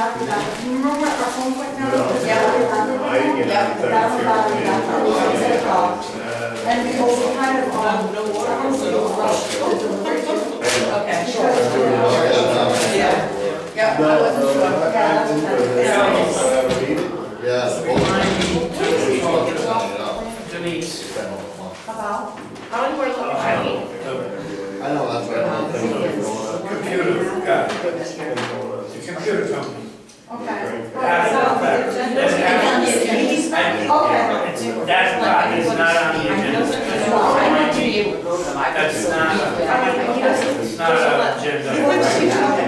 talked about, do you remember what our phone went down? And we also kind of, Okay. Yeah. Yeah, I wasn't sure. Denise. About, How many more left? I know, that's right. Computer guy. The computer company. okay. Okay. That part is not on the agenda. I might be able to go to them. I That's could- not, it's not on the agenda.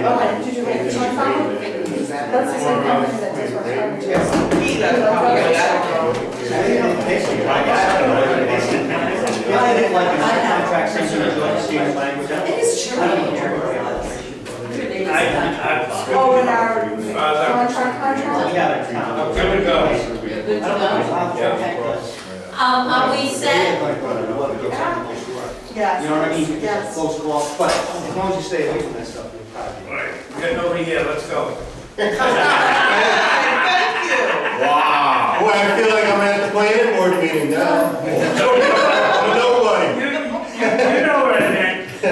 Okay, did you read the check from it? That's the same company that does our furniture. He does, probably, I don't know. I didn't like the contract section of the state language. It is chilly here. Oh, in our contract? Yeah, I'm gonna go. Good to know. Okay. Are we set? Yes. You know what I mean? Yes. Close call, but as long as you stay away from that stuff, you'll probably. All right, we got nobody here, let's go. Thank you. Wow. Boy, I feel like I'm at the planning board meeting now. Nobody. You know where it is.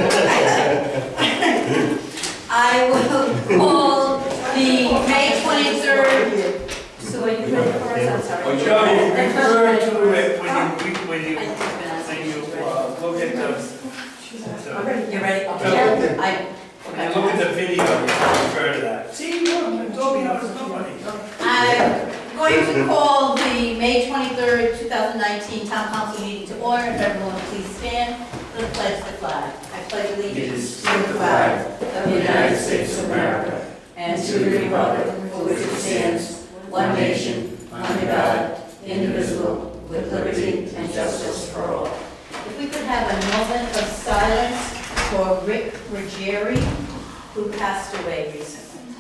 I will call the May 23rd. So are you ready for us? I'm sorry. Joe, you refer to it when I you think it's been look at the, You ready? Yeah. Okay. look at the video, you refer to that. See, you told me I was nobody. I'm going to call the May 23rd, 2019 Town Council meeting to order. If everyone please stand for the pledge of the flag. I pledge allegiance to the flag of the United States of America and to the republic for which it stands, one nation, under God, indivisible, with liberty and justice for all. If we could have a moment of silence for Rick Ruggieri, who passed away recently.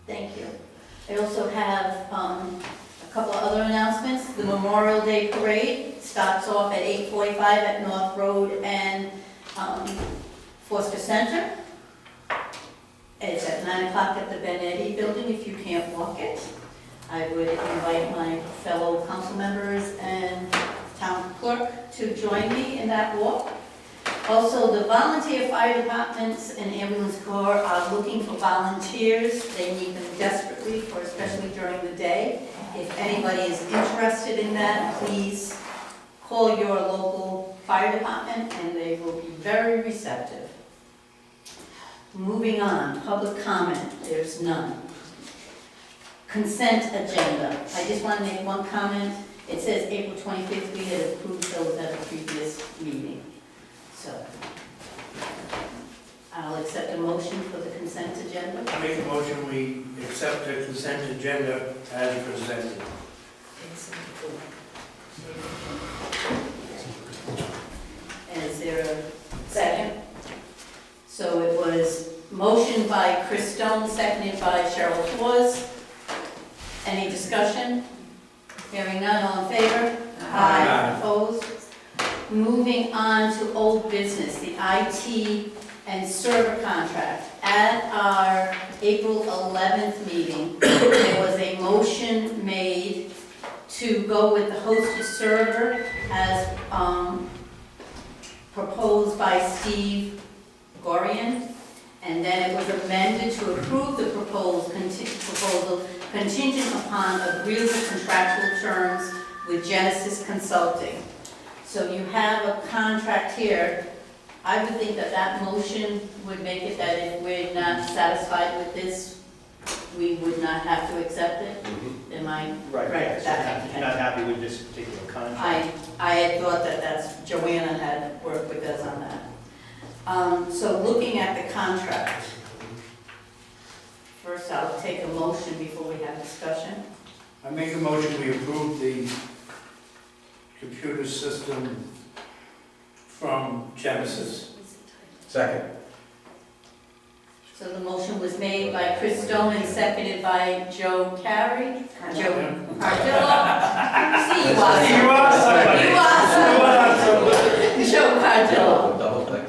Thank you. I also have a couple of other announcements. The Memorial Day Parade starts off at 8:45 at North Road and Forster Center. It's at 9 o'clock at the Benetti Building if you can't walk it. I would invite my fellow council members and town clerk to join me in that walk. Also, the volunteer fire departments and ambulance corps are looking for volunteers. They need them desperately, for especially during the day. If anybody is interested in that, please call your local fire department and they will be very receptive. Moving on, public comment, there's none. Consent agenda, I just want to make one comment. It says April 25th, we had approved those at a previous meeting. So, I'll accept a motion for the consent agenda. I make a motion, we accept the consent agenda as presented. And is there a second? So it was motion by Chris Stone, seconded by Cheryl Claus. Any discussion? Hearing none, all in favor? Aye. Opposed? Moving on to old business, the IT and server contract. At our April 11th meeting, there was a motion made to go with the hosted server as proposed by Steve Gorian. And then it was amended to approve the proposal contingent upon agreeable contractual terms with Genesis Consulting. So you have a contract here. I would think that that motion would make it that if we're not satisfied with this, we would not have to accept it. Am I Right. right? If you're not happy with this particular contract. I had thought that that's, Joanna had worked with us on that. So looking at the contract, first I'll take a motion before we have discussion. I make a motion, we approve the computer system from Genesis. Second. So the motion was made by Chris Stone and seconded by Joe Carey. Joe Cardillo. See, you are. You are somebody. You are somebody. Joe Cardillo.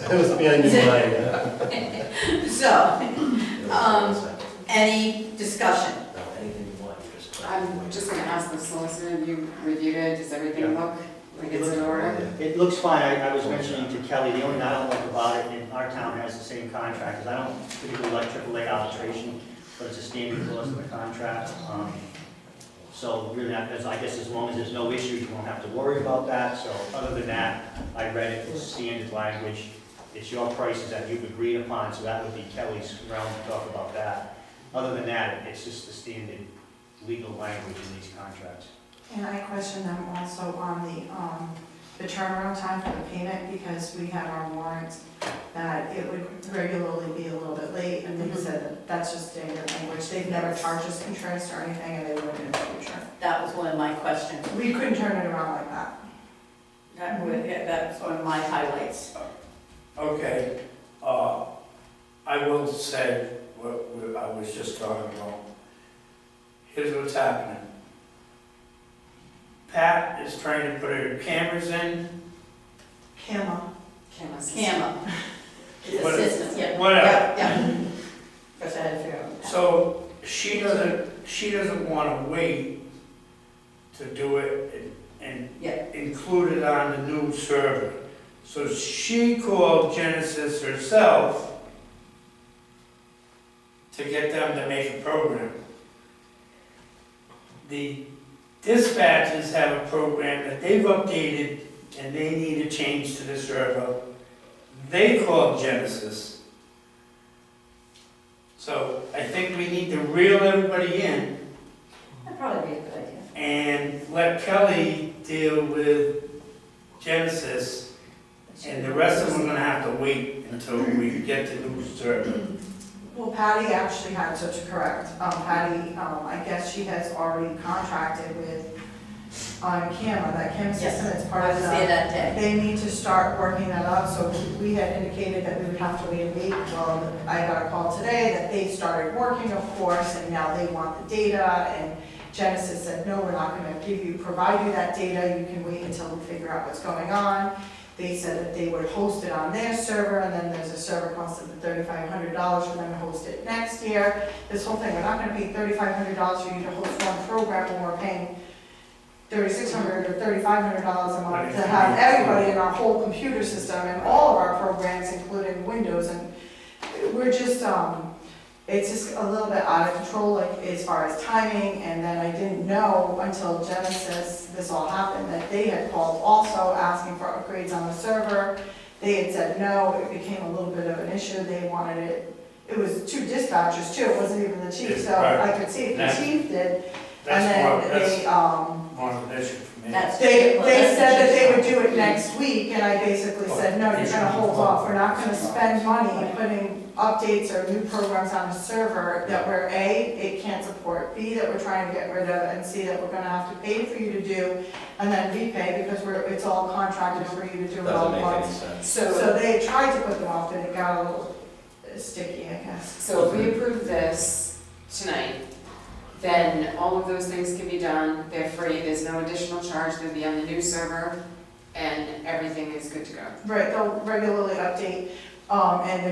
That was me on your mind. So, any discussion? I'm just gonna ask the solicitor, you reviewed it, does everything look like it's in order? It looks fine. I was mentioning to Kelly, the only thing I don't like about it, and our town has the same contract, is I don't particularly like AAA arbitration, but it's a standard clause in the contract. So really, I guess as long as there's no issues, you won't have to worry about that. So other than that, I read it, it's standard language. It's your prices that you've agreed upon, so that would be Kelly's realm to talk about that. Other than that, it's just the standard legal language in these contracts. And I question them also on the turnaround time for the payment, because we have our warrants that it would regularly be a little bit late, and they said that that's just standard language. They've never charged us interest or anything, and they wouldn't in the future. That was one of my questions. We couldn't turn it around like that. That's one of my highlights. Okay, I will say what I was just talking about. Here's what's happening. Pat is trying to put her cameras in, Camera. Camera. It's What a is- system, yeah. whatever. Yeah. Because I had to figure out. So she doesn't want to wait to do it and Yeah. include it on the new server. So she called Genesis herself to get them to make a program. The dispatchers have a program that they've updated and they need a change to the server. They called Genesis. So I think we need to reel everybody in That'd probably be a good idea. and let Kelly deal with Genesis, and the rest of them are gonna have to wait until we get the new server. Well, Patty actually had to correct. Patty, I guess she has already contracted with Camera, that Camera system is part I of was the. there that day. They need to start working that up, so we had indicated that we would have to wait a week. Well, I got a call today that they started working, of course, and now they want the data, and Genesis said, no, we're not gonna provide you that data, you can wait until we figure out what's going on. They said that they would host it on their server, and then there's a server cost of $3,500 for them to host it next year. This whole thing, we're not gonna pay $3,500 for you to host one program when we're paying $3,600 or $3,500 a month to have everybody in our whole computer system and all of our programs, including Windows, and we're just, it's just a little bit out of control, like, as far as timing, and then I didn't know until Genesis, this all happened, that they had called also asking for upgrades on the server. They had said no, it became a little bit of an issue, they wanted it was two dispatchers too, it wasn't even the chief, so I could see if the chief did. And then they, More of an issue for me. That's. they said that they would do it next week, and I basically said, no, you're gonna hold off, we're not gonna spend money putting updates or new programs on the server that we're, A, it can't support, B, that we're trying to get rid of, and C, that we're gonna have to pay for you to do, and then repay, because it's all contracted for you to do it all Doesn't at make any once. sense. So they tried to put them off, and it got a little sticky, I guess. So if we approve this tonight, then all of those things can be done, they're free, there's no additional charge, they'll be on the new server, and everything is good to go. Right, they'll regularly update, and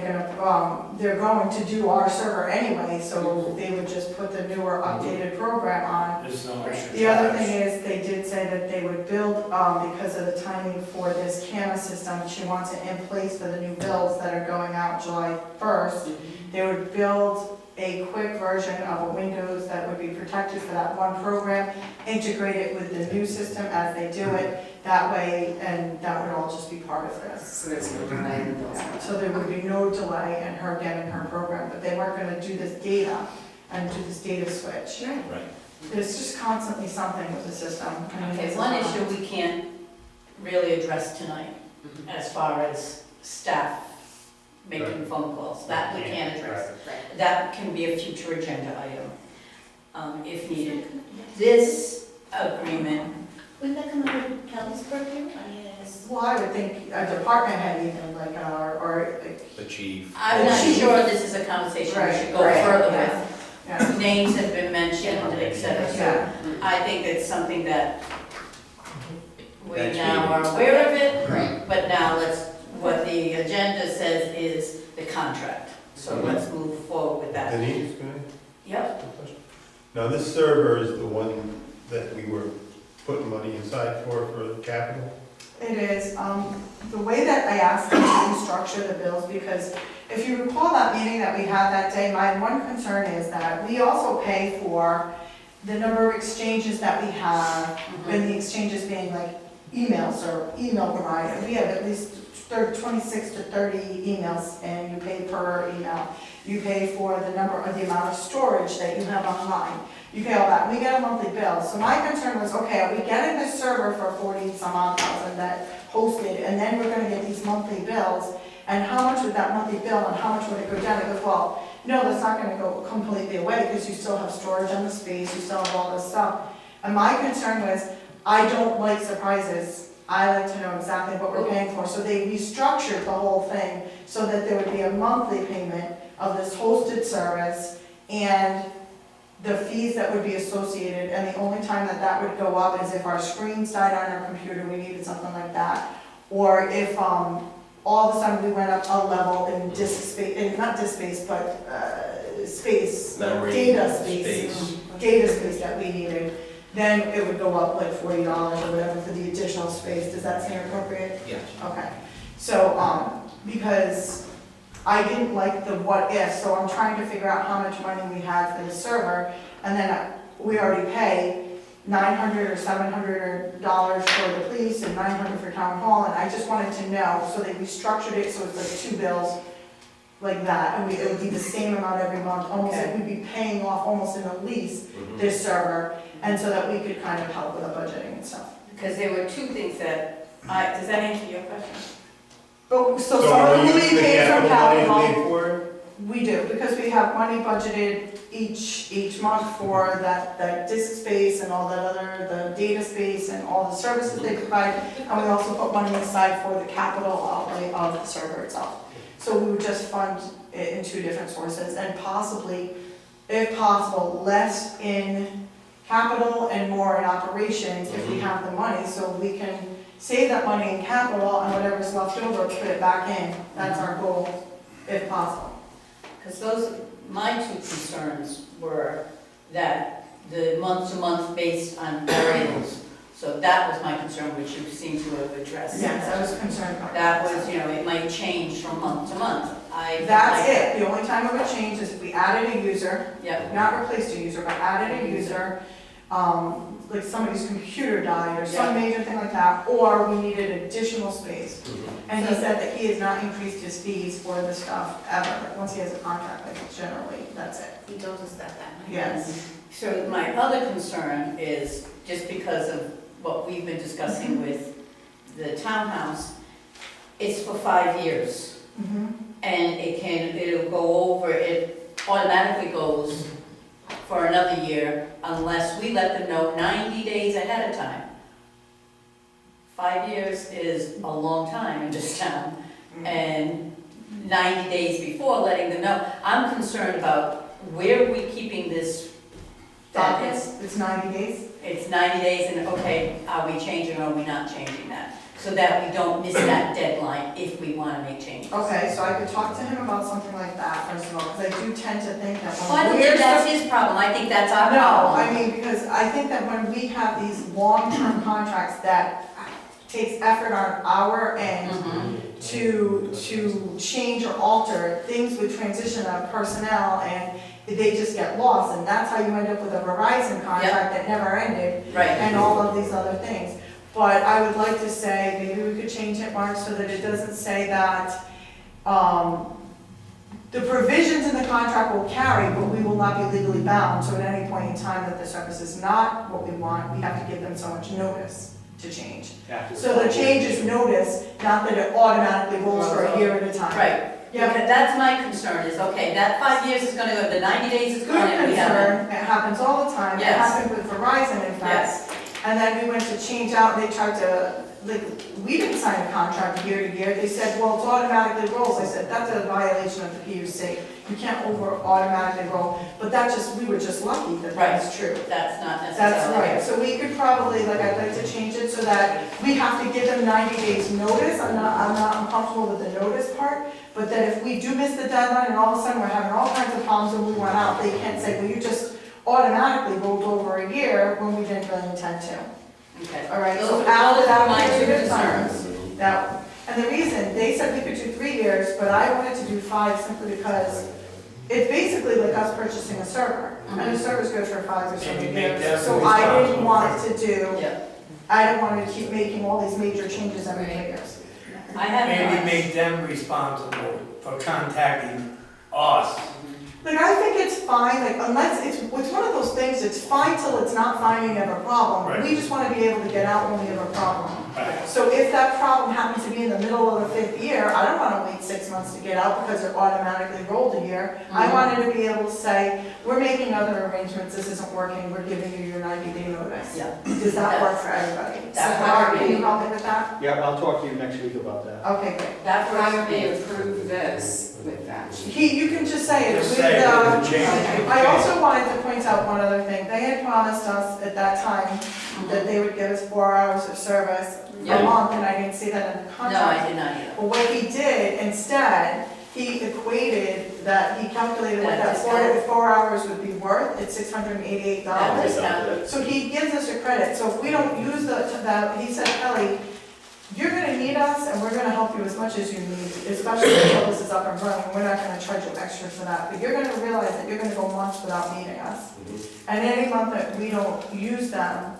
they're going to do our server anyway, so they would just put the newer updated program on. There's no extra charge. The other thing is, they did say that they would build, because of the timing for this camera system, she wants it in place for the new bills that are going out July 1st. They would build a quick version of a Windows that would be protected for that one program, integrate it with the new system as they do it, that way, and that would all just be part of this. So there's no delay in the bills. So there would be no delay in her getting her program, but they weren't gonna do this data and do this data switch. Right. There's just constantly something with the system. I mean, Okay, it's one a lot. issue we can't really address tonight, as far as staff making phone calls, that we can't address. Right. That can be a future agenda item, if needed. This agreement, wouldn't that come under Kelly's purview? Well, I would think a department head even, like, or, like, The chief. I'm not sure this is a conversation we should go Right, further yeah. with. yeah. Names have been mentioned, et cetera, so Yeah. I think it's something that we That's now really- are aware of it, Right. but now what the agenda says is the contract. So let's move forward with that. Denise, can Yep, I? Now, this server is the one that we were putting money inside for the capital? It is, the way that I asked them to restructure the bills, because if you recall that meeting that we had that day, my one concern is that we also pay for the number of exchanges that we have, and the exchanges being like emails or email provided. We have at least 26 to 30 emails, and you pay per email. You pay for the amount of storage that you have online. You pay all that, we get a monthly bill. So my concern was, okay, are we getting this server for 40 some odd thousand that hosted, and then we're gonna get these monthly bills, and how much would that monthly bill, and how much would it go down? It goes, well, no, that's not gonna go completely away, because you still have storage on the space, you still have all this stuff. And my concern was, I don't like surprises. I like to know exactly what we're paying for. So they restructured the whole thing so that there would be a monthly payment of this hosted service and the fees that would be associated. And the only time that that would go up is if our screens died on our computer, we needed something like that. Or if all of a sudden we went up a level in disk space, not disk space, but space, Memory, data space that we needed. Then it would go up like $40 or whatever for the additional space. Does that seem appropriate? Yes. Okay. So, because I didn't like the what if, so I'm trying to figure out how much money we had for the server, and then we already pay $900 or $700 for the police and $900 for town hall, and I just wanted to know, so they restructured it so it's like 2 bills like that, and it would be the same amount every month, almost like we'd be paying off almost in a lease this server, and so that we could kind of help with the budgeting and stuff. because there were two things that, does that answer your question? But, so So some are of we it we using the pay from capital money to capital, pay for it? we do, because we have money budgeted each month for that disk space and all that other, the data space and all the services they provide, and we also put money aside for the capital outlay of the server itself. So we would just fund it in 2 different sources, and possibly, if possible, less in capital and more in operations if we have the money, so we can save that money in capital and whatever's left over, put it back in. That's our goal, if possible. Because my 2 concerns were that the month-to-month based on variables. So that was my concern, which you seem to have addressed. Yes, I was concerned about That was, it might change from month to month. That's it, the only time it would change is if we added a user, Yep, not replaced a user, but added a user, like somebody's computer died or some major thing like that, or we needed additional space. And he said that he has not increased his fees for the stuff ever, like once he has a contract, like generally, that's it. he told us that night. Yes. So my other concern is, just because of what we've been discussing with the townhouse, it's for 5 years. And it'll go over, it automatically goes for another year unless we let them know 90 days ahead of time. 5 years is a long time in this town, and 90 days before letting them know. I'm concerned about where are we keeping this, that It's 90 days? it's 90 days and okay, are we changing or are we not changing that? So that we don't miss that deadline if we want to make changes. Okay, so I could talk to him about something like that, first of all, because I do tend to think that Well, I don't when think we're. that's his problem, I think that's our No, problem. I mean, because I think that when we have these long-term contracts that takes effort on our end Mhm. to change or alter, things would transition of personnel and they just get lost, and that's how you end up with a Verizon contract that never ended, Right, and all of these other things. But I would like to say, maybe we could change it, Mark, so that it doesn't say that, the provisions in the contract will carry, but we will not be legally bound, so at any point in time that the service is not what we want, we have to give them so much notice to change. So the change is notice, not that it automatically rolls for a year at a time. right. Yeah, Because that's my concern is, okay, that 5 years is gonna go, the 90 days is good gone and we haven't. concern, it happens all the time, it Yes. happened with Verizon, in fact. Yes, And then we went to change out, and they tried to like, we didn't sign a contract year to year, they said, well, it's automatically rolls, I said, that's a violation of the PUC. You can't automatically roll, but we were just lucky that that's true. That's not necessarily. That's right, so we could probably, like, I'd like to change it so that we have to give them 90 days notice, I'm not uncomfortable with the notice part, but that if we do miss the deadline and all of a sudden we're having all kinds of problems and we went out, they can't say, well, you just automatically rolled over a year when we didn't really intend to. Okay. All right, Those so were after that my two period of time, concerns. now, and the reason, they said we could do 3 years, but I wanted to do 5 simply because it's basically like us purchasing a server. And the server's good for 5 or 7 And you make years. them So I didn't responsible want for- to do, Yeah. I didn't want to keep making all these major changes every 3 years. I have. Maybe make them responsible for contacting us. Like, I think it's fine, like, unless, it's one of those things, it's fine till it's not fine and you have a problem. Right. We just want to be able to get out when we have a problem. Right. So if that problem happens to be in the middle of the 5th year, I don't want to wait 6 months to get out because they're automatically rolled a year. I Mhm. wanted to be able to say, we're making other arrangements, this isn't working, we're giving you your 90-day notice. Yeah. Does that work for everybody? That So, works. can you help me with that? Yeah, I'll talk to you next week about that. Okay, great. That works How for do we me. approve this with that? You can just say it Just with, say it with the change. I also wanted to point out one other thing. They had promised us at that time that they would give us 4 hours of service Yeah. a month, and I didn't see that in the No, contract. I did not either. But what he did instead, he equated that, he calculated what That that discount. 4 hours would be worth at $688. That discount. So he gives us a credit, so if we don't use that, he said, Kelly, you're gonna need us and we're gonna help you as much as you need, especially until this is up and running, we're not gonna charge you extra for that, but you're gonna realize that you're gonna go months without needing us. And any month that we don't use them,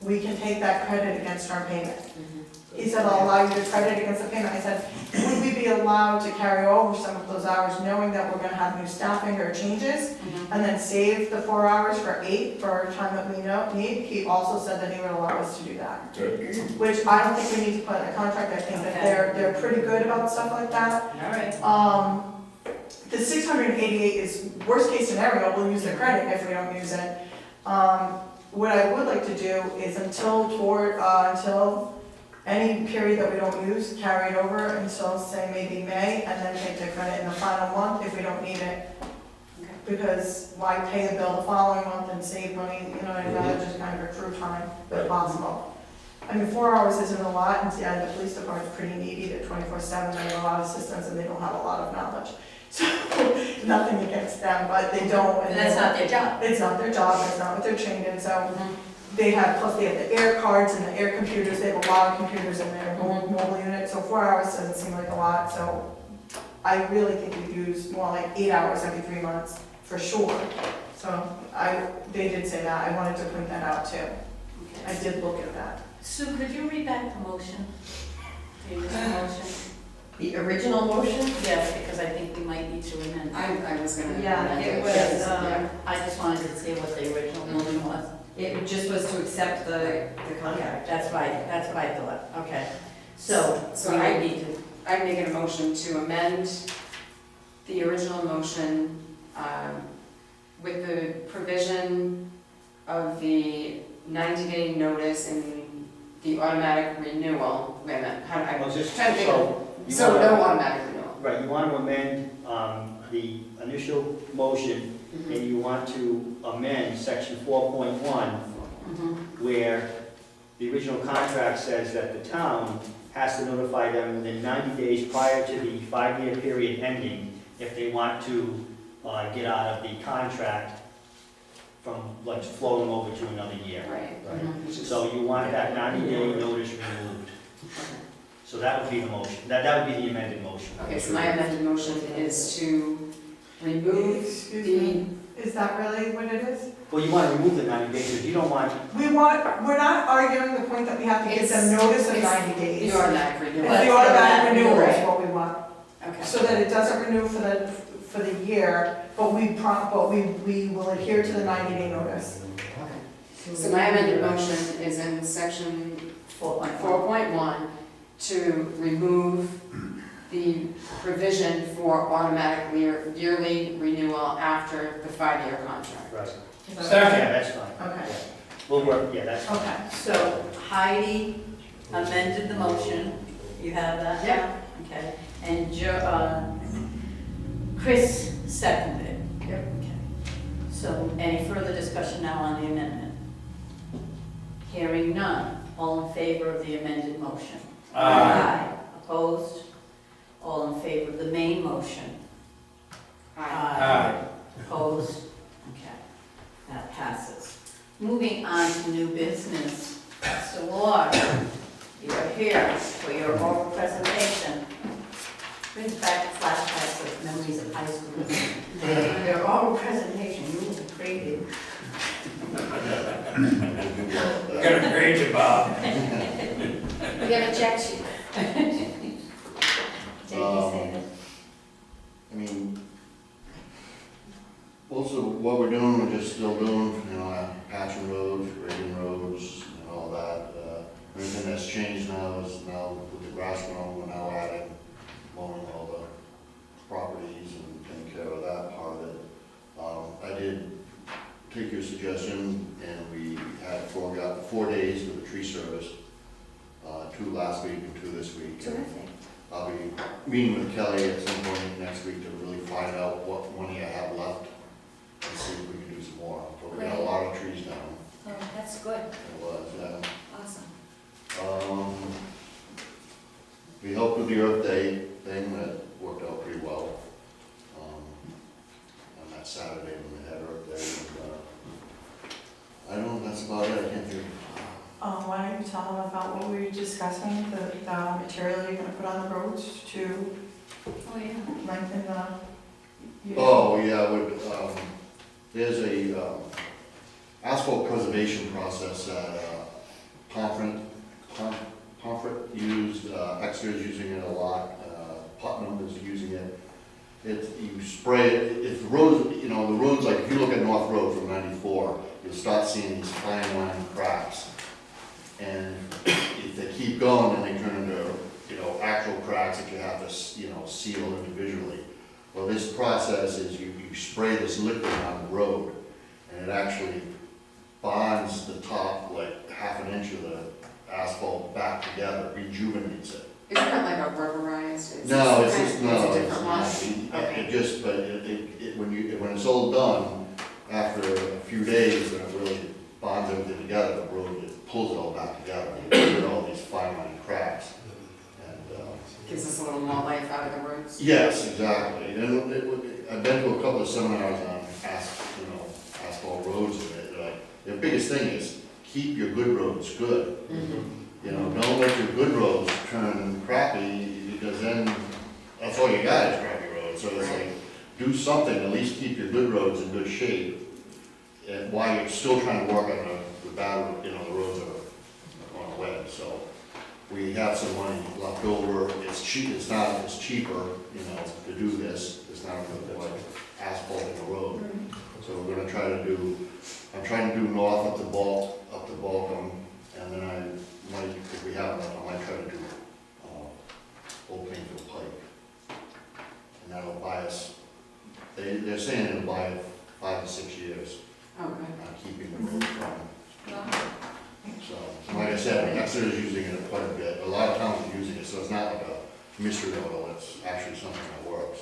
we can take that credit against our payment. He said, I'll allow you to credit against the payment. I said, would we be allowed to carry over some of those hours knowing that we're gonna have new staffing or changes? Mhm. And then save the 4 hours for 8 for a time that we need? He also said that he would allow us to do that. Which I don't think we need to put in a contract. I think that they're pretty good about stuff like that. All right. The 688 is worst case scenario, we'll use the credit if we don't use it. What I would like to do is until any period that we don't use, carry it over until, say, maybe May, and then take the credit in the final month if we don't need it. Because why pay the bill the following month and save money, you know, I'd rather just kind of accrue time if possible. I mean, 4 hours isn't a lot, and yeah, the police department's pretty needy, they're 24/7, they have a lot of systems, and they don't have a lot of knowledge. So, nothing against them, but they don't. And that's not their job. It's not their job, it's not what they're trained in, so Mhm. they have the air cards and the air computers, they have a lot of computers in their mobile unit, so 4 hours doesn't seem like a lot, so I really think we'd use more like 8 hours every 3 months, for sure. So they did say that, I wanted to point that out too. I did look at that. Sue, could you read back the motion? The original motion? The original motion? Yes, because I think we might need to amend. I was gonna. Yeah, amend it Yes, was, yeah. I just wanted to see what the original motion was. it just was to accept the contract. That's right, that's what I thought, okay. So, So we I- might need to, I'm making a motion to amend the original motion with the provision of the 90-day notice and the automatic renewal. Wait a minute, how do I? Well, just, trying to think of- you So wanna- no automatic renewal. Right, you want to amend the initial motion, Mhm. and you want to amend section 4.1, mhm, where the original contract says that the town has to notify them within 90 days prior to the 5-year period ending if they want to get out of the contract from, like, flowing over to another year. Right. Right. mhm. Which is- So you want that 90-day notice removed. So that would be the motion, that would be the amended motion. Okay, so my amended motion is to remove Excuse the, me, is that really what it is? Well, you want to remove the 90 days, because you don't want, We're not arguing the point that we have to give them It's- notice of it's 90 days. the automatic It's renewal. the automatic renewal is what we want, Okay. so that it doesn't renew for the year, but we will adhere to the 90-day notice. So my amended motion is in section 4.1. 4.1 to remove the provision for automatic yearly renewal after the 5-year contract. right, Is that- Second. yeah, that's fine. Okay, We'll work, yeah, that's fine. okay. So Heidi amended the motion. You have that? Yeah. Okay, and Chris seconded. Yep. Okay. So any further discussion now on the amendment? Hearing none. All in favor of the amended motion? Aye. Opposed? All in favor of the main motion? Aye. Opposed? Okay, that passes. Moving on to new business. Mr. Ward, you are here for your oral presentation. Brings back flashbacks of memories of high school. Your oral presentation, you will be creative. Got a great job. We got a check sheet. Jamie, say this. I mean, most of what we're doing, we're just still doing, patching roads, grading roads, and all that. Everything that's changed now is now with the grass growing, we're now adding, mowing all the properties and taking care of that part of it. I did take your suggestion, and we got 4 days for the tree service, 2 last week and 2 this week. Terrific. I'll be meeting with Kelly at some point next week to really find out what money I have left and see if we can do some more. But we got a lot of trees down. Oh, that's good. It was, Awesome. we helped with the Earth Day thing, that worked out pretty well. On that Saturday when we had Earth Day. And, that's about it, I can't think of. Why don't you tell them about what we were discussing, the material you're gonna put on the roads to Oh, yeah. lengthen the. Oh, yeah, there's a asphalt preservation process that Pomfret used, Exeter's using it a lot, Putnam is using it. You spray it, if the roads, the roads, like if you look at North Road from 94, you'll start seeing these fine line cracks. And if they keep going, then they turn into, actual cracks that you have to, seal individually. Well, this process is you spray this liquid on the road, and it actually bonds the top, like half an inch of the asphalt back together, rejuvenates it. Isn't that like a rubberized? No, it's just, It's no, a it's different one? not. Okay. It just, but when it's all done, after a few days, when it really bonds everything together, the road, it pulls it all back together, you get all these fine line cracks. And, Gives us a little more life out of the roads. yes, exactly. And I've been to a couple of seminars on asphalt roads, and the biggest thing is keep your good roads good. Don't let your good roads turn crappy, because then that's all you got is crappy roads. So it's like, do something, at least keep your good roads in good shape, and while you're still trying to work on the bad, the roads that are going away. So we have some money left over. It's cheap. It's cheaper, to do this. It's not going to like asphalting the road. So we're going to try to do. I'm trying to do north up to Balcom, and then I might, if we have enough, I might try to do Old Plainfield Pike, and that'll buy us. They're saying it'll buy 5 to 6 years. Oh, good. Keeping the road from. So, like I said, Exeter is using it quite a bit. A lot of towns are using it, so it's not like a mystery model. It's actually something that works.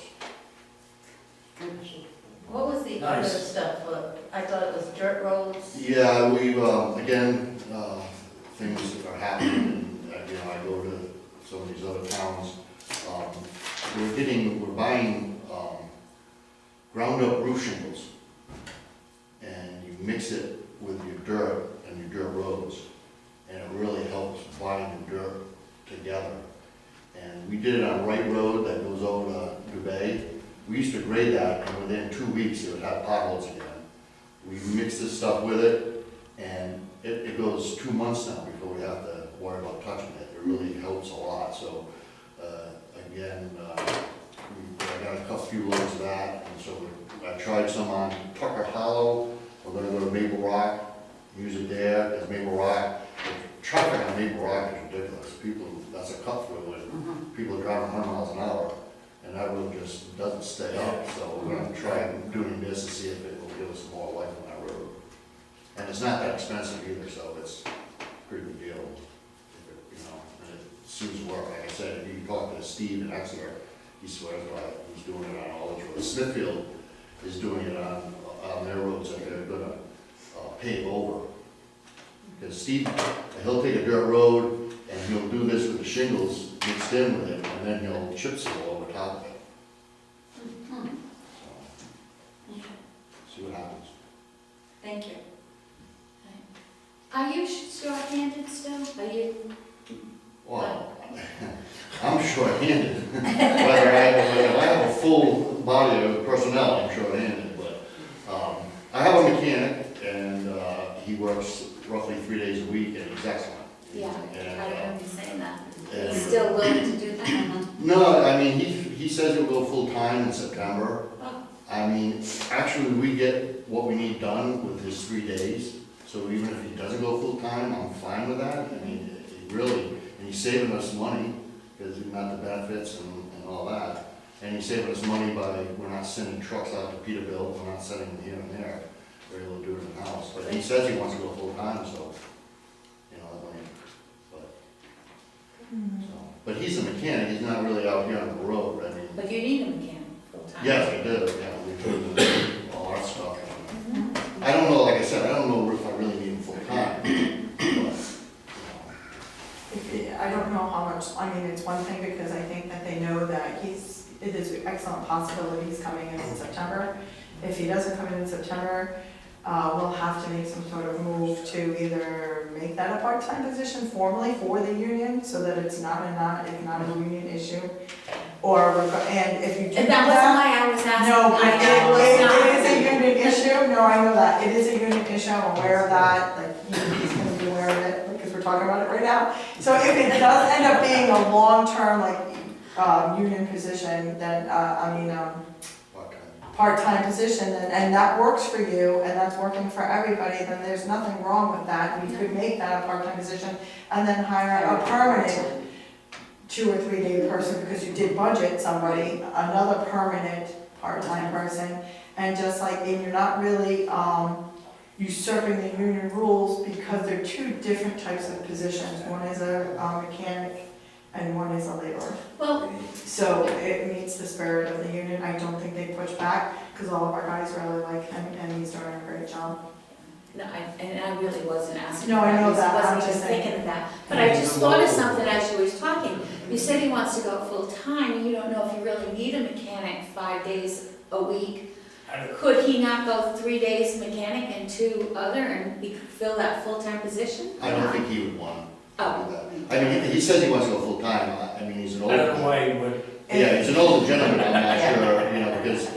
What was the other Nice. stuff? I thought it was dirt roads. Yeah, we've, again, things are happening, and, I go to some of these other towns. We're buying, ground up roof shingles. And you mix it with your dirt and your dirt roads, and it really helps bind the dirt together. And we did it on Wright Road that goes over to Dubay. We used to grade that, and within 2 weeks, it would have potholes again. We mixed this stuff with it, and it goes 2 months now before we have to worry about touching it. It really helps a lot. So, again, I got a few loads of that, and so I tried some on Tucker Hollow. We're gonna go to Maple Rock, use it there, because Maple Rock, the traffic on Maple Rock is ridiculous. That's a cut through, and people are driving 100 miles an hour, and that road just doesn't stay up. So we're gonna try doing this to see if it will give us more life on that road. And it's not that expensive either, so it's a pretty good deal. Sue's work. Like I said, if you talk to Steve in Exeter, he swears by it, he's doing it on all his roads. Smithfield is doing it on their roads that they're gonna pave over. Because Steve, he'll take a dirt road and he'll do this with the shingles mixed in with it, and then he'll chip seal over top of it. Hmm. So, Okay. see what happens. Thank you. Are you short-handed still? Are you? Well, I'm short-handed. Whether I have a full body of personnel, I'm short-handed, but, I have a mechanic, and, he works roughly 3 days a week, and he's excellent. Yeah, And, I remember you saying that. and- He's still willing to do that? No, I mean, he says he'll go full-time in September. Oh. I mean, actually, we get what we need done with his 3 days, so even if he doesn't go full-time, I'm fine with that. I mean, it really, and he's saving us money, because we've got the benefits and all that. And he's saving us money by, we're not sending trucks out to Peterbilt, we're not sending them here and there. We're able to do it in the house, but he says he wants to go full-time, so, you know, I mean, but, so. But he's a mechanic, he's not really out here on the road, I mean. But you need a mechanic full-time. Yes, we do, yeah, we do all our stuff. I don't know, like I said, I don't know if I really need him full-time, but, you know. I don't know how much, I mean, it's one thing because I think that they know that it is an excellent possibility he's coming in September. If he doesn't come in September, we'll have to make some sort of move to either make that a part-time position formally for the union, so that it's not a union issue, or, and if you do And that wasn't why I was asking. no, but I know, it's not. it is a union issue, no, I know that, it is a union issue, I'm aware of that, like, he's gonna be aware of it, because we're talking about it right now. So if it does end up being a long-term, like, union position, then, Part-time. part-time position, and that works for you, and that's working for everybody, then there's nothing wrong with that. We could make that a part-time position, and then hire a permanent 2 or 3 day person, because you did budget somebody, another permanent part-time person, and just like, and you're not really, usurping the union rules, because they're two different types of positions. One is a mechanic, and one is a laborer. Well, So it meets the spirit of the union. I don't think they push back, because all of our guys really like him, and he's doing a great job. no, and I really wasn't asking. No, I know that. I I'm wasn't just even saying. thinking of that. But I just thought of something as you was talking. You said he wants to go full-time, and you don't know if you really need a mechanic 5 days a week. Could he not go 3 days mechanic and 2 other, and he could fill that full-time position? I don't think he would want to Oh. do that. I mean, he says he wants to go full-time, I mean, he's an I don't know older, why he would. yeah, he's an older gentleman, I'm not sure, you know, because,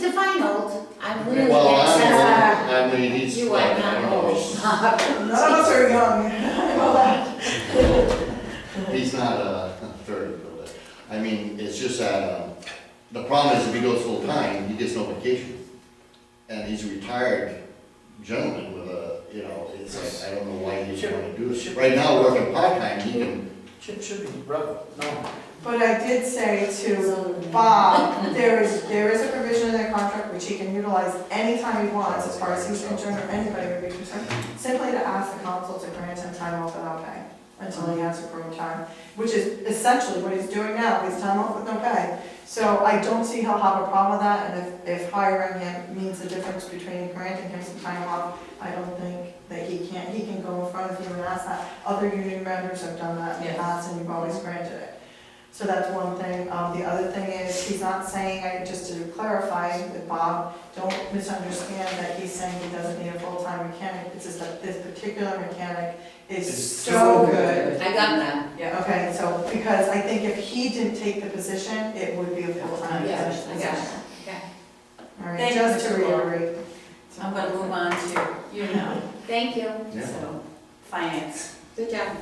Define old. I'm really well, against that. I mean, he's, You like, are I don't not know, old. None of us are young, I know that. he's not 30, but, I mean, it's just that, the problem is if he goes full-time, he gets no vacation. And he's a retired gentleman with a, you know, it's like, I don't know why he'd want to do this. Right now, working part-time, he can, Should be, brother, no. But I did say to Bob, there is a provision in their contract which he can utilize anytime he wants, as far as he's concerned, or anybody would be concerned, simply to ask the council to grant him time off without pay, until he has approved time, which is essentially what he's doing now, he's time off with no pay. So I don't see he'll have a problem with that, and if hiring him means the difference between granting him some time off, I don't think that he can go in front of you and ask that. Other union members have done that in the Yes. past, and you've always granted it. So that's one thing. The other thing is, he's not saying, just to clarify with Bob, don't misunderstand that he's saying he doesn't need a full-time mechanic. It's just that this particular mechanic is It's so good. I got that. Yeah. Okay, so, because I think if he didn't take the position, it would be a full-time Yeah, position. I got it. Okay. All right, Thank you, just to Mr. Laura. reiterate. I'm gonna move on to, you know, Thank you. yeah. so, finance. Good job.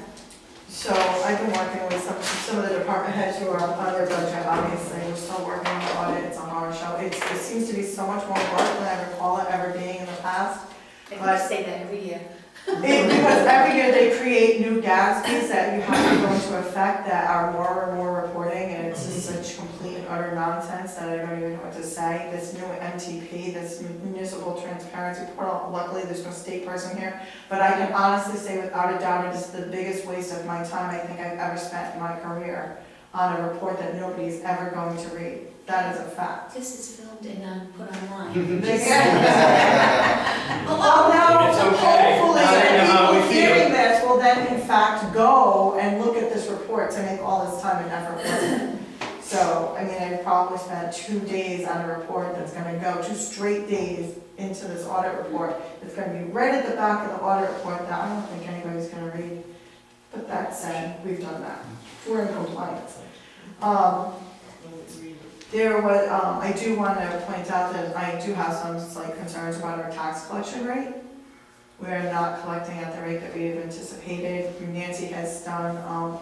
So I've been working with some of the department heads who are on their budget, obviously, we're still working on the audit, it's on our show. It seems to be so much more work than I recall it ever being in the past. I think you say that every year. Because every year they create new GASBs that you have to go into effect that are more and more reporting, and it's just such complete and utter nonsense that I don't even know what to say. This new MTP, this municipal transparency portal, luckily there's no state person here, but I can honestly say without a doubt, it is the biggest waste of my time I think I've ever spent in my career on a report that nobody's ever going to read. That is a fact. This is filmed and put online. Well, now, It's okay. hopefully, Now they know how the we people feel. hearing this will then in fact go and look at this report to make all this time and effort worth it. So, I mean, I probably spent 2 days on a report that's gonna go, 2 straight days into this audit report. It's gonna be right at the back of the audit report that I don't think anybody's gonna read. But that said, we've done that. We're in compliance. There was, I do want to point out that I do have some slight concerns about our tax collection rate. We're not collecting at the rate that we have anticipated. Nancy has done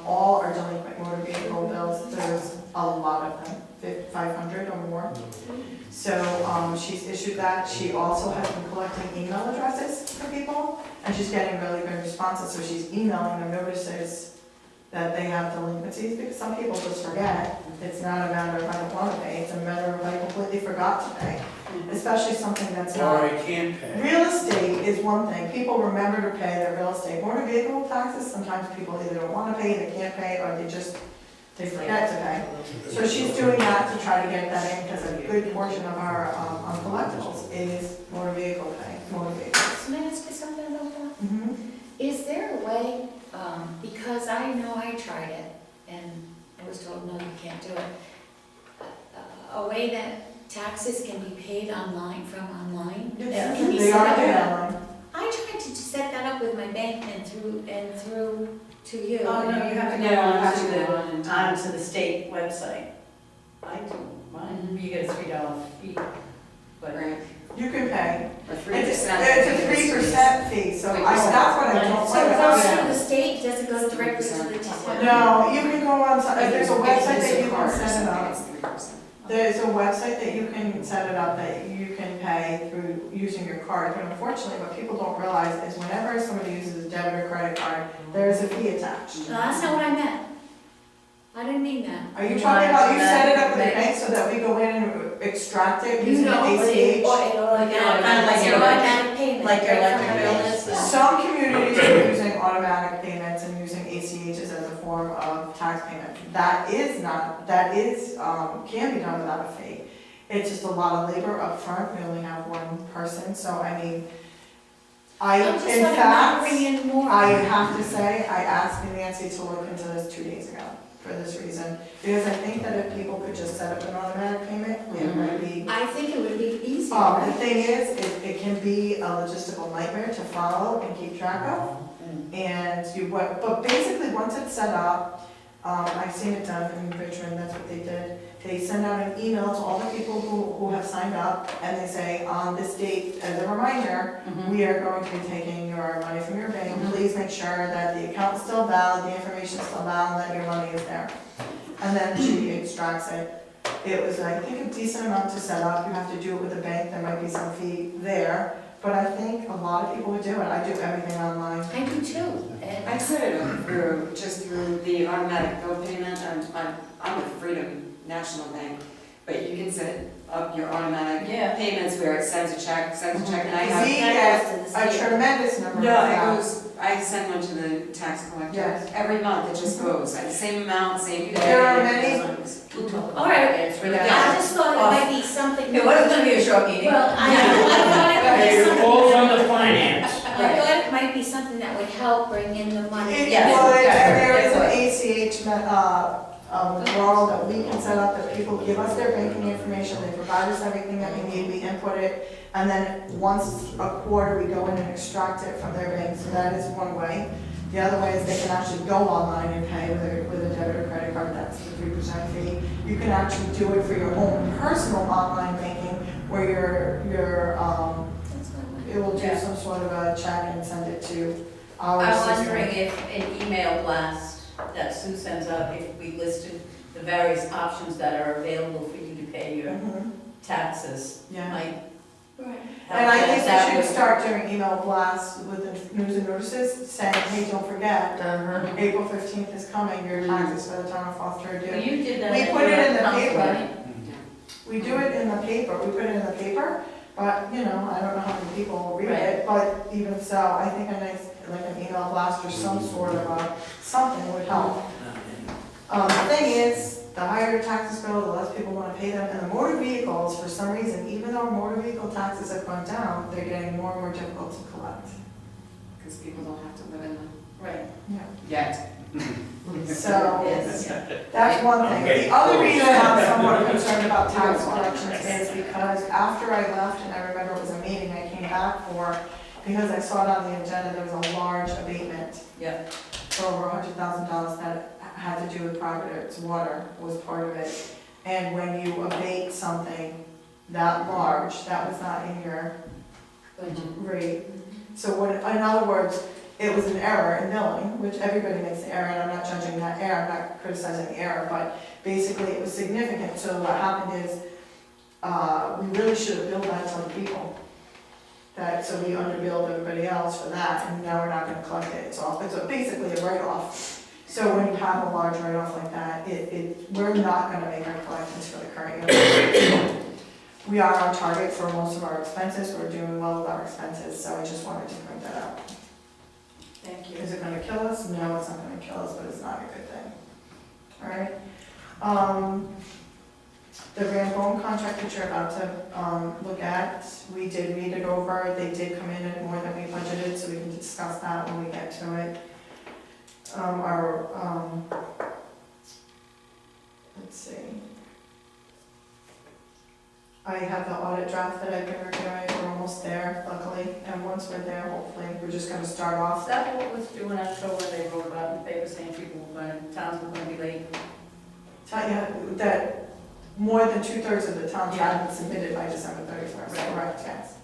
all our delinquent motor vehicle bills. There's a lot of them, 500 or more. So she's issued that. She also has been collecting email addresses for people, and she's getting really good responses. So she's emailing them notices that they have delinquencies, because some people just forget. It's not a matter of I don't want to pay, it's a matter of I completely forgot to pay, especially something that's Or not. I can't pay. Real estate is one thing, people remember to pay their real estate. Motor vehicle taxes, sometimes people either don't want to pay, they can't pay, or they forget to pay. So she's doing that to try to get that in, because a good portion of our uncollectibles is motor vehicle pay, motor vehicles. Can I ask you something about that? Mhm. Is there a way, because I know I tried it, and I was told, no, you can't do it, a way that taxes can be paid online, from online? Can we They set are up doing that? online. I tried to set that up with my bank and through to you. Oh, no, you have to go Yeah, on have to to go on the, and- onto the state website. I do mine, you get a $3 fee, but. Right, You can pay. a 3%. It's a 3% fee, so that's what I don't So like it about goes it. through the state, does it go directly to the town? No, you can go on, there's a website that you can If set it up. it's 3%. There's a website that you can set it up that you can pay through using your card, but unfortunately, what people don't realize is whenever somebody uses a debit or credit card, there is a fee attached. No, that's not what I meant. I didn't mean that. Are you talking about, you set it up with the bank so that we go in and extract it You using an know, ACH? Kind of like your automatic payment. Like your right electric from bill the is? bank. Some communities are using automatic payments and using ACHs as a form of tax payment. That is, can be done without a fee. It's just a lot of labor up front. We only have one person, so I mean, I'm just in like, I'm not fact, bringing in more. I have to say, I asked Nancy to look into this 2 days ago for this reason. Because I think that if people could just set up an automatic payment, it might be. I think it would be easier, The right? thing is, it can be a logistical nightmare to follow and keep track of. And but basically, once it's set up, I've seen it done in Richmond, that's what they did. They send out an email to all the people who have signed up, and they say, on this date, as a reminder, we are going to be taking your money from your bank. Please make sure that the account is still valid, the information is still valid, that your money is there. And then she extracts it. It was, I think, a decent amount to set up. You have to do it with a bank, there might be some fee there. But I think a lot of people would do it. I do everything online. I do too. And I set it up through the automatic bill payment, I'm with Freedom National Bank, but you can set up your automatic Yeah. payments where it sends a check, and I have. We get a tremendous number of No, it that. goes, I send one to the tax collector. Yes. Every month, it just goes, like, the same amount, same day. There are many- All right. It's really. I just thought it might be something. It wasn't gonna be a short meeting. Well, I thought it might be Hey, it something. falls under finance. I thought it might be something that would help bring in the money. It Yes. would, and there is It an would. ACH withdrawal that we can set up, that people give us their banking information, they provide us everything that we need, we input it, and then once a quarter, we go in and extract it from their bank, so that is one way. The other way is they can actually go online and pay with a debit or credit card, that's the 3% fee. You can actually do it for your own personal online banking, where That's fine. it will do Yeah. some sort of a check and send it to our I'm system. wondering if an email blast that Sue sends out, if we listed the various options that are available for you to pay your Mhm. taxes, Yeah. might Right. And I think That we would- should start doing email blasts with the news and notices saying, hey, don't forget, Uh-huh. April 15th is coming, your taxes for the town of Foster are Well, due. you did that We at put it your in the council paper. meeting. We do it in the paper, we put it in the paper, but, you know, I don't know how many people will read it, but even so, I think a nice, like an email blast or some sort of something would help. The thing is, the higher your taxes go, the less people wanna pay them, and the motor vehicles, for some reason, even though motor vehicle taxes have gone down, they're getting more and more difficult to collect. Because people don't have to live in them Right. yet. So, Yes. that's one thing. Okay. The other reason I'm somewhat concerned about tax collections is because after I left, and I remember it was a meeting I came back for, because I saw it on the agenda, there was a large abatement Yeah. for over $100,000 that had to do with Providence Water was part of it. And when you abate something that large, that was not in your rate. So what, in other words, it was an error in billing, which everybody makes an error, and I'm not judging that error, I'm not criticizing the error, but basically it was significant. So what happened is, we really should have billed that to other people. So we underbilled everybody else for that, and now we're not gonna collect it. It's basically a write-off. So when you have a large write-off like that, we're not gonna make our collections for the current year. We are on target for most of our expenses, we're doing well with our expenses, so I just wanted to point that out. Thank you. Is it gonna kill us? No, it's not gonna kill us, but it's not a good thing. Alright? The Rambo contract that you're about to, look at, we did read it over, they did come in at more than we budgeted, so we can discuss that when we get to it. Let's see. I have the audit draft that I've been reviewing, we're almost there, luckily, and once we're there, hopefully, we're just gonna start off. Is that what was due in October, they wrote about in the paper saying people were going, towns were gonna be late? Tell you that more than 2/3 of the towns Yeah. have been submitted by December 31st, Right. correct, yes.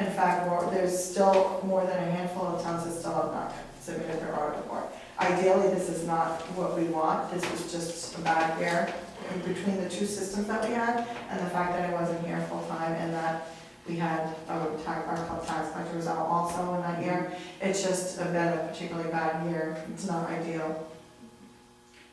In fact, there's still more than a handful of towns that still have not submitted their audit report. Ideally, this is not what we want, this was just a bad year in between the two systems that we had, and the fact that I wasn't here full-time, and that we had our tax collector was out also in that year. It's just been a particularly bad year, it's not ideal.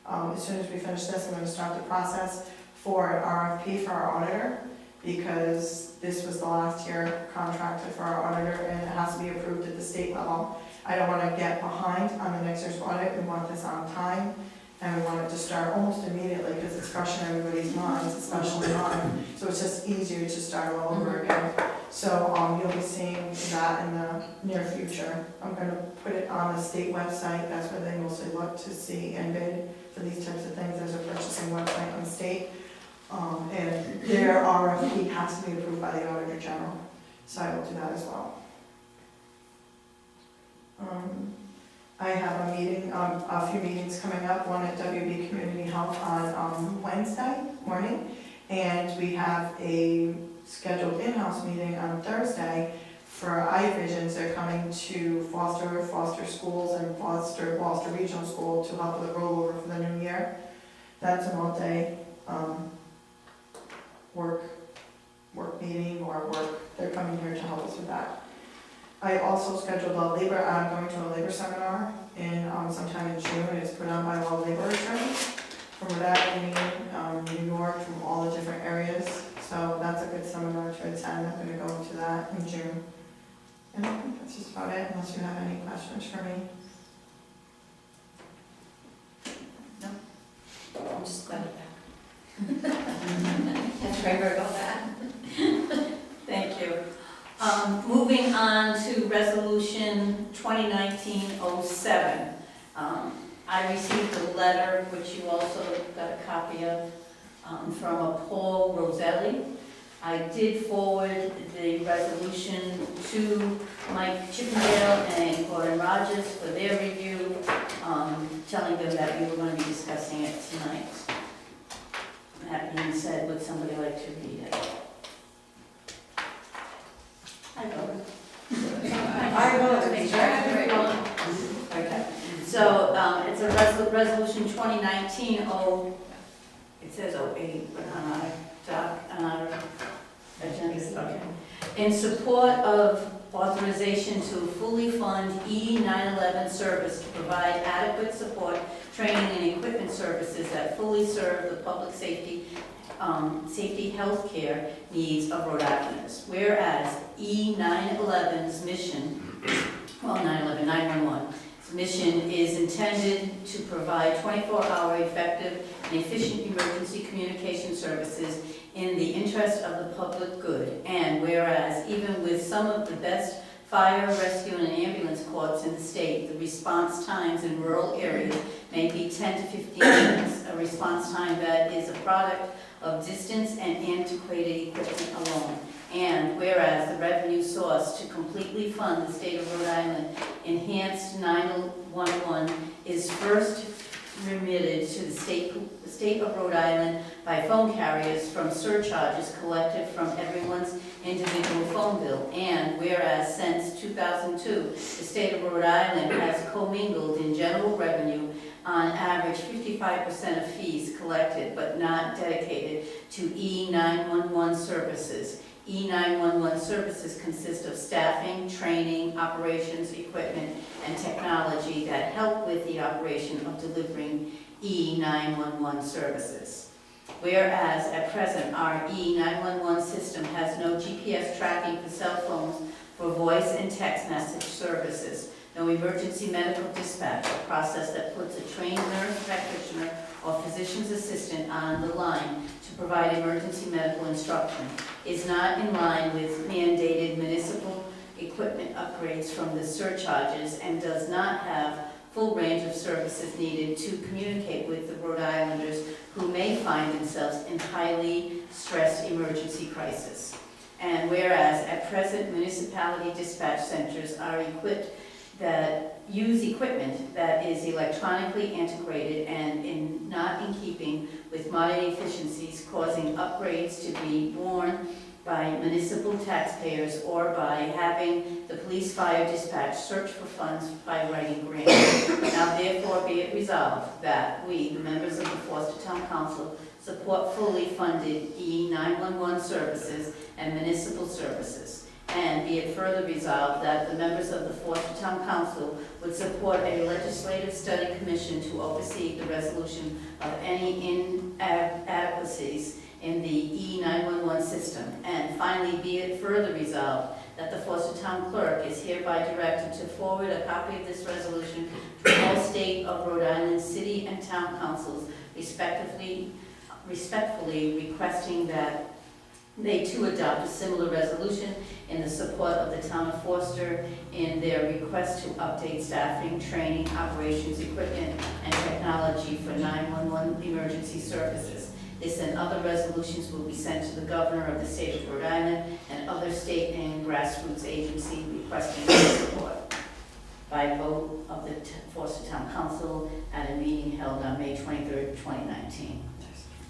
As soon as we finish this, I'm gonna start the process for an RFP for our auditor, because this was the last year contracted for our auditor, and it has to be approved at the state level. I don't wanna get behind on the next year's audit, we want this on time, and we want it to start almost immediately, because it's fresh in everybody's minds, especially mine, so it's just easier to start all over again. So, you'll be seeing that in the near future. I'm gonna put it on the state website, that's where they mostly look to see and bid for these types of things, there's a purchasing website on the state. And their RFP has to be approved by the Auditor General, so I will do that as well. I have a meeting, a few meetings coming up, one at WB Community Health on Wednesday morning, and we have a scheduled in-house meeting on Thursday for iVisions. They're coming to Foster Schools and Foster Regional School to help with the rollover for the new year. That's an all-day work meeting or they're coming here to help us with that. I also scheduled I'm going to a labor seminar in sometime in June. It's put on by all labor attorneys from Rhode Island, New York, from all the different areas. So that's a good seminar to attend. I'm going to go to that in June. And I think that's just about it, unless you have any questions for me. I'm just glad you're back. That's right, we're about that. Thank you. Moving on to resolution 2019-07. I received a letter, which you also got a copy of, from a Paul Roselli. I did forward the resolution to Mike Chippendale and Gordon Rogers for their review, telling them that we were going to be discussing it tonight. That being said, would somebody like to read it? I vote. I will, To make sure everybody- Okay, so it's a resolution 2019-0, it says 08, but on our agenda, okay. In support of authorization to fully fund E911 service to provide adequate support, training, and equipment services that fully serve the public safety healthcare needs of Rhode Islanders. Whereas E911's mission, 911's mission is intended to provide 24-hour effective and efficient emergency communication services in the interest of the public good. And whereas even with some of the best fire, rescue, and ambulance corps in the state, the response times in rural areas may be 10 to 15 minutes, a response time that is a product of distance and antiquated equipment alone. And whereas the revenue source to completely fund the state of Rhode Island enhanced 911 is first remitted to the state of Rhode Island by phone carriers from surcharges collected from everyone's individual phone bill. And whereas since 2002, the state of Rhode Island has commingled in general revenue on average 55% of fees collected but not dedicated to E911 services. E911 services consist of staffing, training, operations, equipment, and technology that help with the operation of delivering E911 services. Whereas at present, our E911 system has no GPS tracking for cell phones for voice and text message services, no emergency medical dispatch, a process that puts a trained nurse practitioner or physician's assistant on the line to provide emergency medical instruction, is not in line with mandated municipal equipment upgrades from the surcharges, and does not have full range of services needed to communicate with the Rhode Islanders who may find themselves in highly stressed emergency crisis. And whereas at present municipality dispatch centers are equipped that use equipment that is electronically antiquated and not in keeping with modern efficiencies, causing upgrades to be borne by municipal taxpayers or by having the police fire dispatch search for funds by writing grants. Now therefore be it resolved that we, the members of the Forster Town Council, support fully funded E911 services and municipal services. And be it further resolved that the members of the Forster Town Council would support a legislative study commission to oversee the resolution of any inadequacies in the E911 system. And finally, be it further resolved that the Forster Town Clerk is hereby directed to forward a copy of this resolution to all state of Rhode Island city and town councils, respectively requesting that they too adopt a similar resolution in the support of the town of Forster in their request to update staffing, training, operations, equipment, and technology for 911 emergency services. This and other resolutions will be sent to the governor of the state of Rhode Island and other state and grassroots agencies requesting their support by vote of the Forster Town Council at a meeting held on May 23rd, 2019.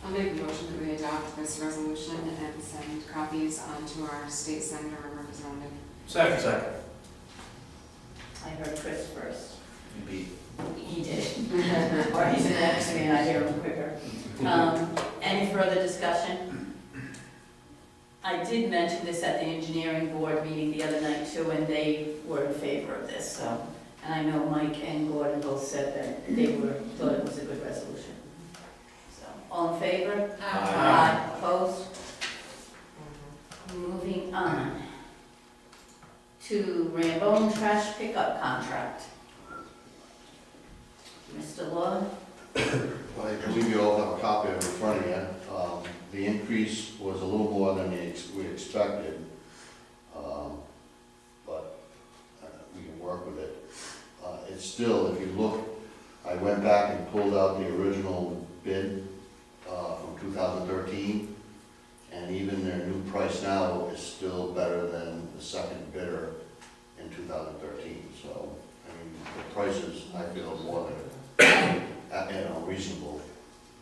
I'll make a motion that we adopt this resolution and send copies on to our state senator and representative. Second. I heard Chris first. You beat. He did. Or he's next to me and I hear him quicker. Any further discussion? I did mention this at the engineering board meeting the other night too, and they were in favor of this, so. And I know Mike and Gordon both said that they thought it was a good resolution. So, all in favor? Aye. Opposed? Moving on to Rambone trash pickup contract. Mr. Law? Well, I believe you all have a copy of it in front of you. The increase was a little more than we expected, but we can work with it. It's still, if you look, I went back and pulled out the original bid from 2013, and even their new price now is still better than the second bidder in 2013. So, I mean, the prices, I feel, more than reasonable.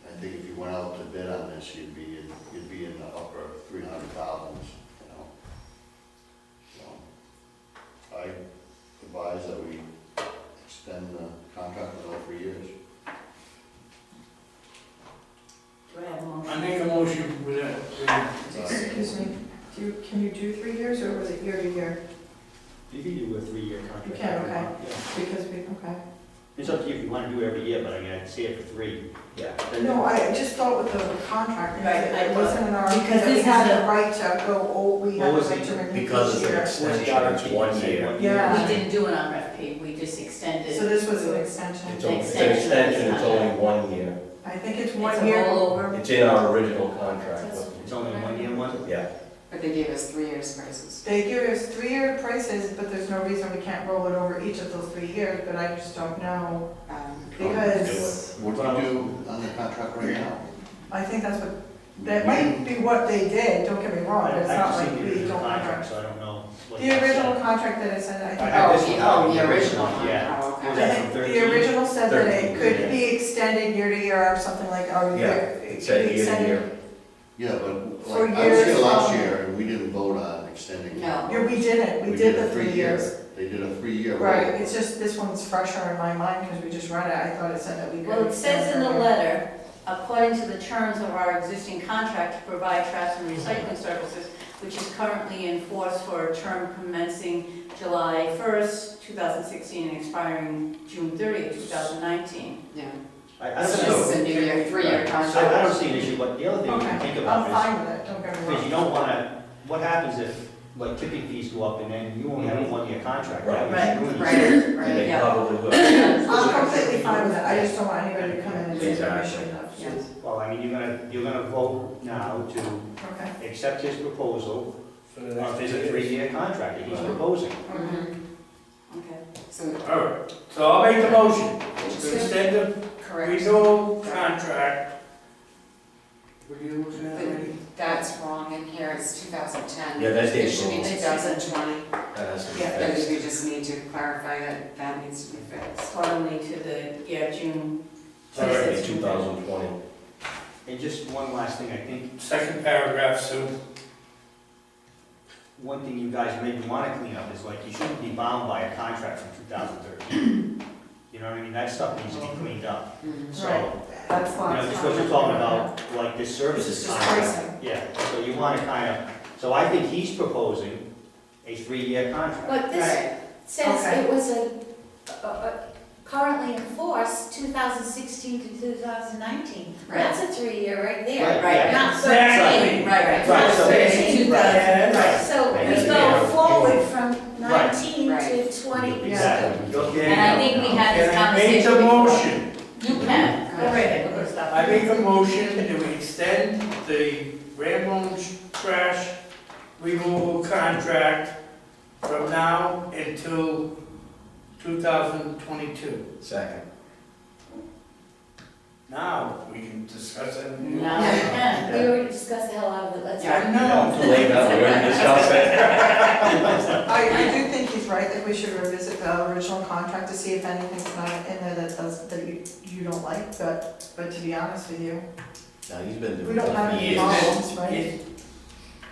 I think if you went out to bid on this, you'd be in the upper 300,000s, So I advise that we extend the contract for another 3 years. Do I have a motion? I make a motion with that. Excuse me, Can you do 3 years, or was it year to year? You can do a 3-year contract. You can, okay. Yeah. Because we, okay. It's up to you if you want to do it every year, but I mean, I'd say it for 3. Yeah. No, I just thought with the contract, Right, it wasn't in our, because because we this had is the right to go, we had the What was right it? to renew Because each of an year. extension, it's 1 year. Yeah. We didn't do an RFP, we just extended. So this was an extension. It's an extension, it's only 1 year. I think it's It's 1 a year. rollover. It's in our original contract. It's only 1 year one? Yeah. But they gave us 3 years prices. They give us 3-year prices, but there's no reason we can't roll it over each of those 3 years, but I just don't know, because What do you do on the contract right now? I think that's what, that might be what they did, don't get me wrong, but it's not I've like seen the we original don't contract, contract. so I don't know. what The that original said. contract that it said, I I think, have this Oh, one. the original one, one, yeah. oh, Was okay. I that think from the 13? original said that it 13, could yeah. be extended year to year or something like, or Yeah, year. it said could be year to extended- year. Yeah, but For like, I was here years, last year and we didn't vote on extending. it. No. Yeah, we didn't, we did the 3 3-year. years. They did a 3-year. Right, it's just, this one's fresher in my mind because we just read it, I thought it said that we could. Well, it says in extend the it. letter, according to the terms of our existing contract to provide trash and recycling services, which is currently in force for a term commencing July 1st, 2016 and expiring June 30th, 2019. Yeah. I So don't this is know. a new year, 3-year So contract. I don't see an issue, but the other thing you can think Okay, about I'm is, fine with it, don't get me because you wrong. don't wanna, what happens if, like, tipping fees go up and then you only have a 1-year contract? Right. That would ruin you. Right, And right, they yeah. probably will. I'm completely fine with it, I just don't want anybody to come in and say that we Exactly. shouldn't have. Yeah. Well, I mean, you're gonna vote now to Okay. accept his proposal For the next of his 2 years. 3-year contract that he's proposing. Mhm. Okay. So, All right, so I'll make the motion to extend the correct. renewal contract. What are you looking at, lady? That's wrong in here, it's 2010. Yeah, that's the It should be issue. 2020. That has to be Yeah. I think fixed. we just need to clarify that that needs to be fixed. Accordingly to the, June. It's already 2020. And just one last thing, I think Second paragraph, Sue. one thing you guys maybe wanna clean up is like, you shouldn't be bound by a contract from 2013. You know what I mean? That stuff needs to be cleaned up. Mhm. So, Right. That's you fine. know, just what you're talking about, like this This services is just contract. pricing. Yeah, so you wanna kinda, so I think he's proposing a 3-year contract. But this Right. says Okay. it was currently in force 2016 to 2019. Right. That's a 3-year right there. Right, Right, yeah. Not Exactly. 13. Right, Right, so- It's 2000. Right. So Right. we go forward from 19 Right. to 20. Exactly. Okay. And I think we had this Can I make conversation the before. motion? You can, go right ahead, we're gonna stop. I make a motion to extend the Rambone's trash removal contract from now until 2022. Second. Now, we can discuss it. Now we can. We already discussed the hell out of it, let's. I know. Too late now, we already discussed it. I do think he's right, that we should revisit the original contract to see if anything's not in there that does, that you don't like, but to be honest with you, Now, he's been we doing don't it have for any years. problems, right? It-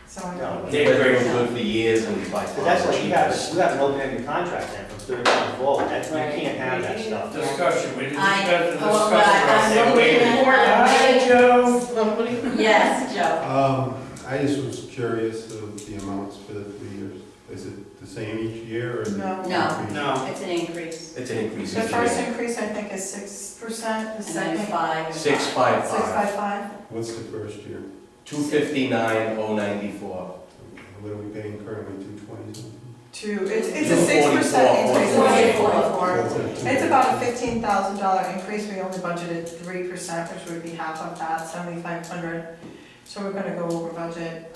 So I No. think. He's been doing good for years and he's by But far that's the like, you have cheapest. an open-ended contract then from 13 forward, that's, you Right. can't have that stuff. Discussion, we didn't I- discuss the oh, discussion. I'm Say, wait looking for it. at- Hi, Joe. Yes, Joe. I just was curious of the amounts for the 3 years. Is it the same each year or is it? No. No. No. It's an increase. It's an increase. The each first year. increase, I think, is 6%, the And second, then 5. 655. 655. What's the first year? 259,094. What are we paying currently, 220 something? It's a 6% increase. 244. It's about a $15,000 increase, we only budgeted 3%, which would be half of that, 7,500. So we're gonna go over budget.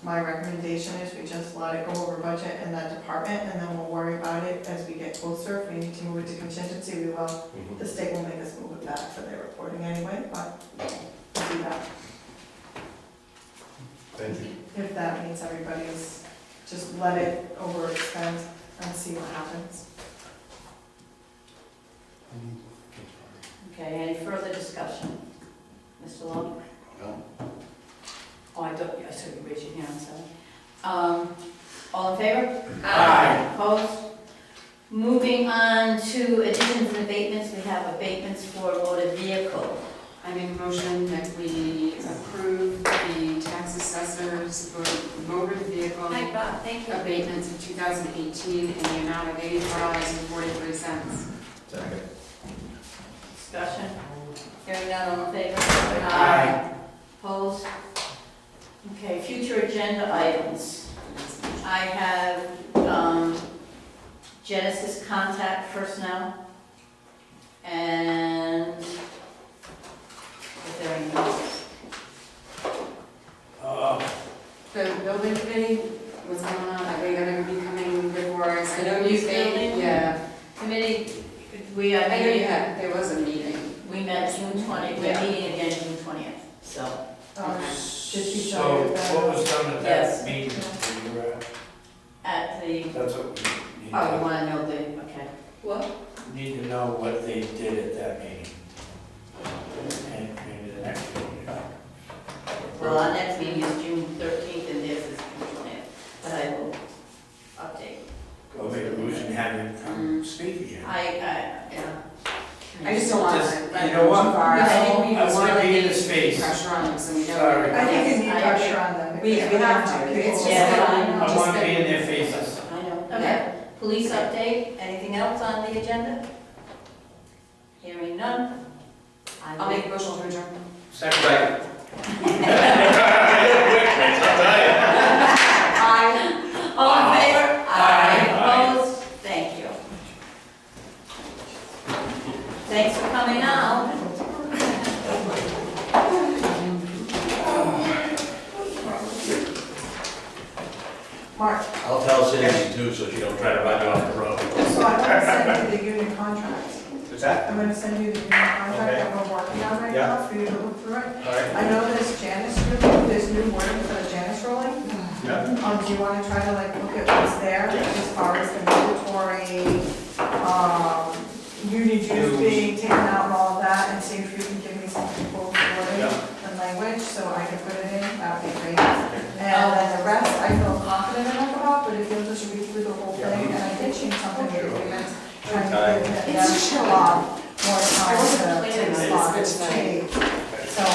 My recommendation is we just let it go over budget in that department, and then we'll worry about it as we get closer. If we need to move it to contingency, we will. Mhm. The state will make us move it back for their reporting anyway, but we'll do that. Thank you. If that means everybody's, just let it overexpend and see what happens. Okay, any further discussion? Mr. Long? No. Oh, I don't, I saw you raise your hand, sorry. All in favor? Aye. Opposed? Moving on to additions and abatements, we have abatements for motor vehicle. I make a motion that we approve the tax assessors for motor Hey, Bob, thank you. abatements of 2018 in the amount of $84.43. Second. Discussion? Hearing none, all in favor? Aye. Opposed? Okay, future agenda items. I have, Genesis contact personnel. And is there anything else? The building committee, what's going on? Are they gonna be coming before us? I know you Youth say, building? yeah. Committee, we are I know you meeting, had, there was a meeting. we met June 20th, we're Yeah. meeting again June 20th, so. Just be So sure that. what was done at Yes. that meeting? that you were at? At the, That's what we need oh, you to, wanna know the, okay. What? need to know what they did at that meeting. And maybe the next meeting. Well, our next meeting is June 13th and theirs is June 20th, but I will update. Well, maybe we should have him come speak again. Yeah. I just don't want Just- to you let know what? them too far. I think we I wanna really be in need his face. pressure on them, so we know. Sorry. I think you need I pressure on them. We have to. It's just Yeah, that I we know. I just wanna be been- in their faces. I know, okay. Police update, anything else on the agenda? Hearing none? I I'll will- make a motion to adjourn. Second. Aye. All in favor? Aye. Opposed? Thank you. Thanks for coming out. Mark, I'll tell Cindy too, so she don't try to run you off the road. so I'm gonna send you the union contracts. What's that? I'm gonna send you the union contract that we're working on right Yeah. now for you to look through it. All right. I know there's Janice ruling, there's new wording for the Janice ruling. Yeah. Do you wanna try to like look at what's there as far as the mandatory, union dues being taken out and all of that, and see if you can give me some people wording and language, so I can put it in, that would be great. And then the rest, I feel confident enough about, but if you'll just read through the whole thing, and I did change something in the agreements, trying to give them a lot more time to respond to the change. So,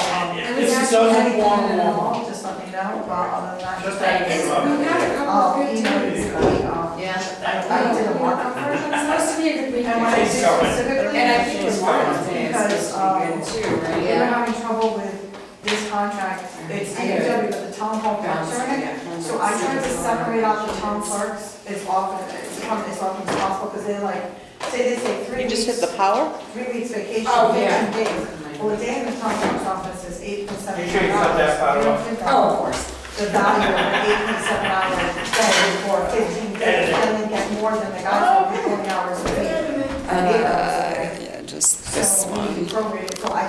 This is so anything long, at long. all, just let me know, but other than that, Just just. like It's, we've had a couple of good times. Yeah. I did a markup version, It's supposed to be a good weekend. and when I did specifically. And I think the one thing is Because, supposed to be good too, right? we were having trouble with this contract, it's DPW, but the town hall clerks are in it. So I tried to separate out the town clerks as often as possible, because they're like, they say 3 You just hit weeks, the power? 3 weeks vacation, Oh, yeah. 15 days. Well, a day in the town clerk's office is 8.7 Make sure you cut that part hours. You don't off. get that. Oh, of course. The value of an 8.7 hour day for 15 days, and then get more than the guys who work 40 hours a week. Yeah, just this So one. we prorated, so I